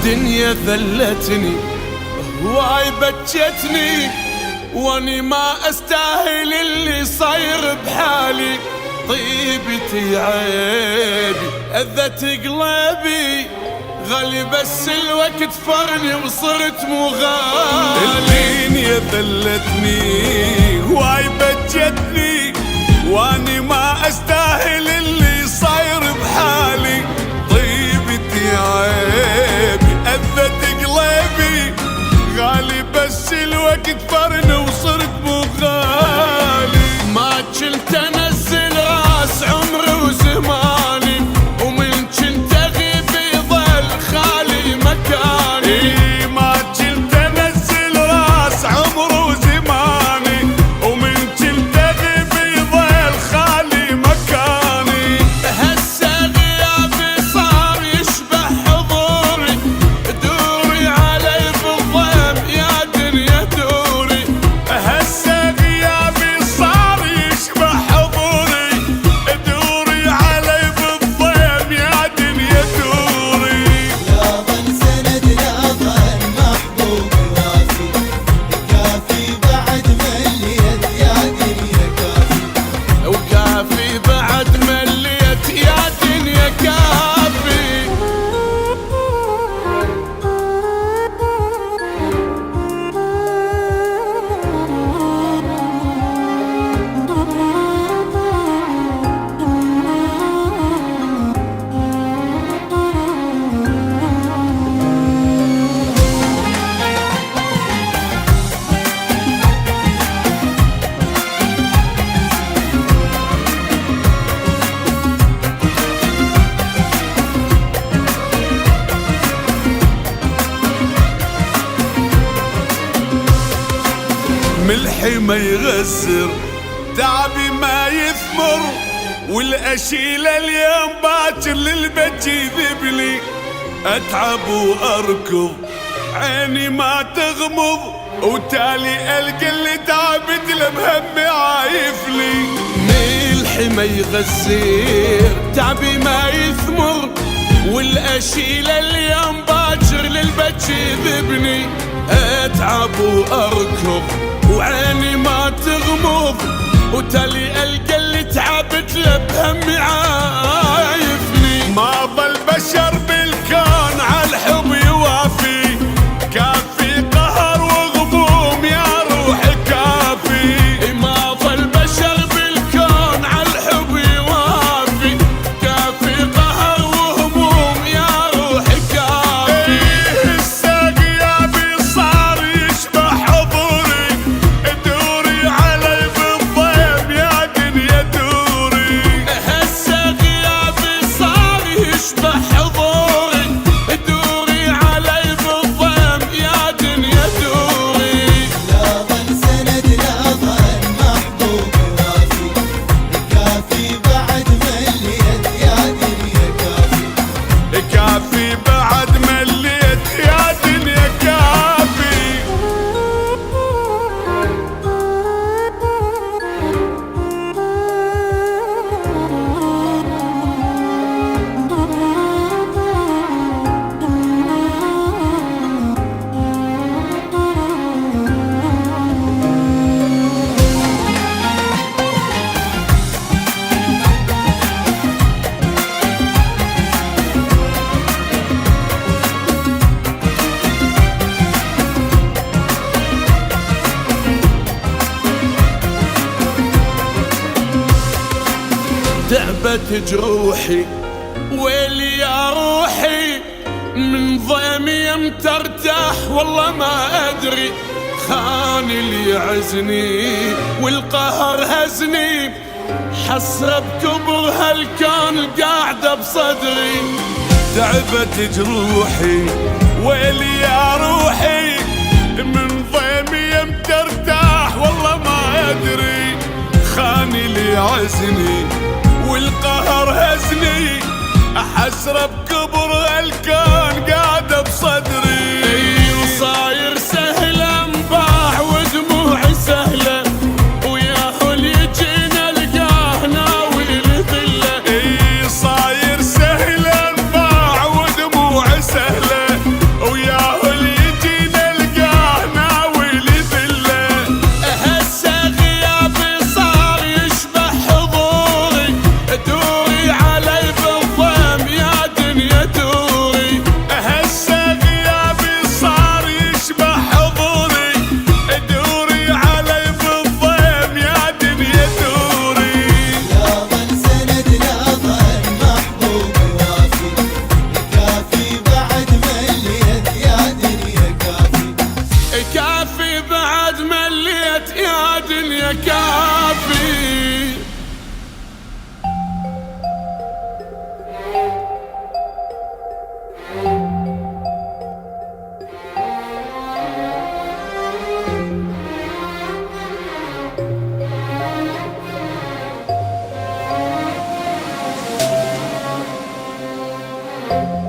الدنيا ذلتني هواي بكتني، واني ما استاهل اللي صاير بحالي. طيبتي عيبي اذت قلبي، غالي بس الوقت فرني وصرت مو غالي. الدنيا ذلتني هواي بكتني، واني ما استاهل اللي صاير بحالي. طيبتي عيبي اذت قلبي، غالي بس الوقت فرني وصرت مو غالي. ما كنت انزل راس عمري وزماني، ومن كنت اغيب يظل خالي مكاني. ما كنت انزل راس عمري وزماني، ومن كنت اغيب يظل خالي مكاني. هسه غيابي صار يشبه حضوري، دوري علي بالضيم يا دنيا دوري. هسه غيابي صار يشبه حضوري، دوري علي بالضيم يا دنيا دوري. لا ظل سند لا ظل محبوب وافي، كافي بعد مليت يا دنيا كافي. وكافي بعد مليت يا دنيا كافي. ملحي ما يغسر، تعبي ما يثمر، والاشيل اليوم باكر للبيت يذبلي. اتعب واركض عيني ما تغمض، وتالي القى اللي تعبت له بهمي عايفلي. ملحي ما يغسر، تعبي ما يثمر، والاشيل اليوم باكر للبيت يذبني. اتعب واركض وعيني ما تغمض، وتالي القى اللي تعبت له بهمي عايفني. ما ظل بشر بالكون عالحب يوافي، كافي قهر وغموم يا روحي كافي. ما ظل بشر بالكون عالحب يوافي، كافي قهر وهموم يا روحي كافي. هسه غيابي صار يشبه حضوري، دوري علي بالضيم يا دنيا دوري. هسه غيابي صار يشبه حضوري، دوري علي بالضيم يا دنيا دوري. لا ظل سند لا ظل محبوب وافي، كافي بعد مليت يا دنيا كافي. كافي بعد مليت يا دنيا كافي. تعبت جروحي ويلي يا روحي، من ضيمي امتى ارتاح والله ما ادري. خان اللي يعزني والقهر هزني، حسرة بكبر هالكون قاعدة بصدري. تعبت جروحي ويلي يا روحي، من ضيمي امتى ارتاح والله ما ادري. خاني اللي عزني والقهر هزني، حسرة بكبر الكون قاعدة بصدري. وصاير سهلة انباع ودموعي سهلة، وياهو اللي يجينا القاه ناوي الذلة. صاير سهلة انباع ودموعي سهلة، كافي